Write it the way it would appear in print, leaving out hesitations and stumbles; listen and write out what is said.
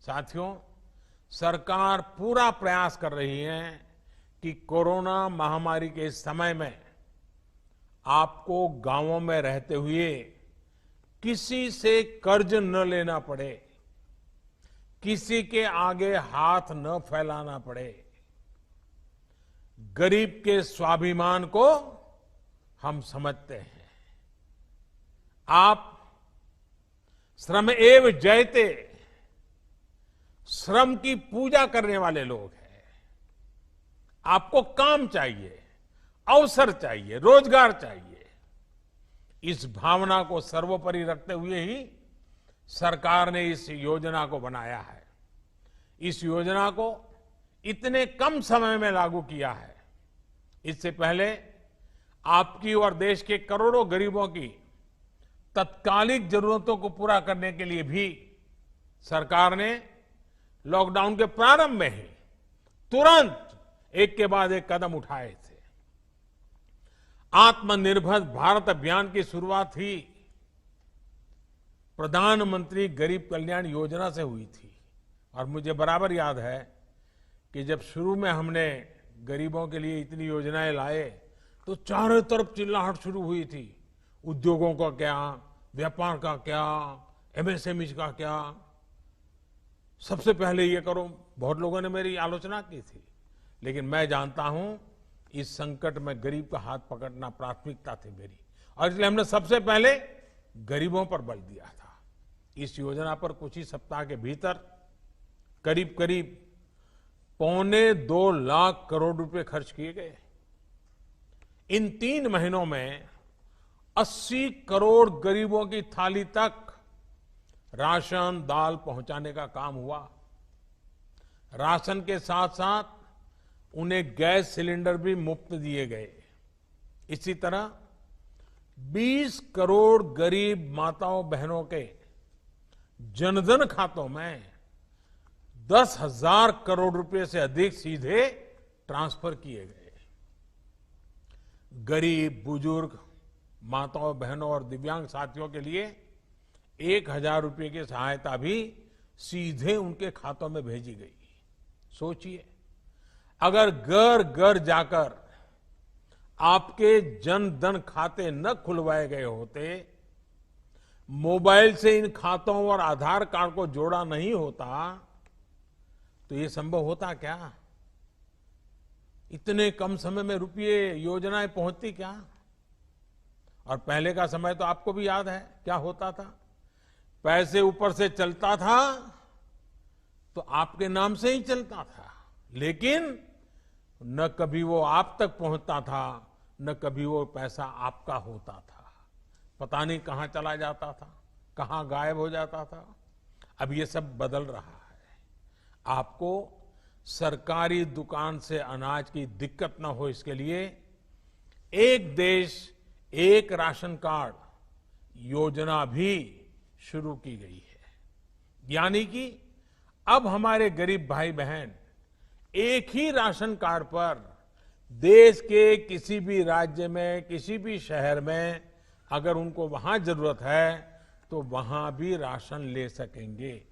साथियों, सरकार पूरा प्रयास कर रही है कि कोरोना महामारी के इस समय में आपको गांवों में रहते हुए किसी से कर्ज न लेना पड़े, किसी के आगे हाथ न फैलाना पड़े। गरीब के स्वाभिमान को हम समझते हैं। आप श्रम एव जयते, श्रम की पूजा करने वाले लोग हैं। आपको काम चाहिए, अवसर चाहिए, रोजगार चाहिए। इस भावना को सर्वोपरि रखते हुए ही सरकार ने इस योजना को बनाया है। इस योजना को इतने कम समय में लागू किया है। इससे पहले आपकी और देश के करोड़ों गरीबों की तत्कालिक जरूरतों को पूरा करने के लिए भी सरकार ने लॉकडाउन के प्रारंभ में ही तुरंत एक के बाद एक कदम उठाए थे। आत्मनिर्भर भारत अभियान की शुरुआत ही प्रधानमंत्री गरीब कल्याण योजना से हुई थी। और मुझे बराबर याद है कि जब शुरू में हमने गरीबों के लिए इतनी योजनाएं लाए तो चारों तरफ चिल्लाहट शुरू हुई थी। उद्योगों का क्या, व्यापार का क्या, एमएसएमई का क्या, सबसे पहले ये करो। बहुत लोगों ने मेरी आलोचना की थी, लेकिन मैं जानता हूं इस संकट में गरीब का हाथ पकड़ना प्राथमिकता थी मेरी, और इसलिए हमने सबसे पहले गरीबों पर बल दिया था। इस योजना पर कुछ ही सप्ताह के भीतर करीब करीब 1.25 लाख करोड़ रुपए खर्च किए गए। इन 3 महीनों में 80 करोड़ गरीबों की थाली तक राशन दाल पहुंचाने का काम हुआ। राशन के साथ साथ उन्हें गैस सिलेंडर भी मुफ्त दिए गए। इसी तरह 20 करोड़ गरीब माताओं बहनों के जनधन खातों में 10,000 करोड़ रुपए से अधिक सीधे ट्रांसफर किए गए। गरीब, बुजुर्ग, माताओं बहनों और दिव्यांग साथियों के लिए 1,000 रुपए की सहायता भी सीधे उनके खातों में भेजी गई। सोचिए, अगर घर घर जाकर आपके जन धन खाते न खुलवाए गए होते, मोबाइल से इन खातों और आधार कार्ड को जोड़ा नहीं होता, तो ये संभव होता क्या? इतने कम समय में रुपये योजनाएं पहुंचती क्या? और पहले का समय तो आपको भी याद है क्या होता था। पैसे ऊपर से चलता था तो आपके नाम से ही चलता था, लेकिन न कभी वो आप तक पहुंचता था, न कभी वो पैसा आपका होता था। पता नहीं कहां चला जाता था, कहां गायब हो जाता था। अब ये सब बदल रहा है। आपको सरकारी दुकान से अनाज की दिक्कत न हो, इसके लिए एक देश एक राशन कार्ड योजना भी शुरू की गई है। यानी कि अब हमारे गरीब भाई बहन एक ही राशन कार्ड पर देश के किसी भी राज्य में, किसी भी शहर में अगर उनको वहां जरूरत है तो वहां भी राशन ले सकेंगे।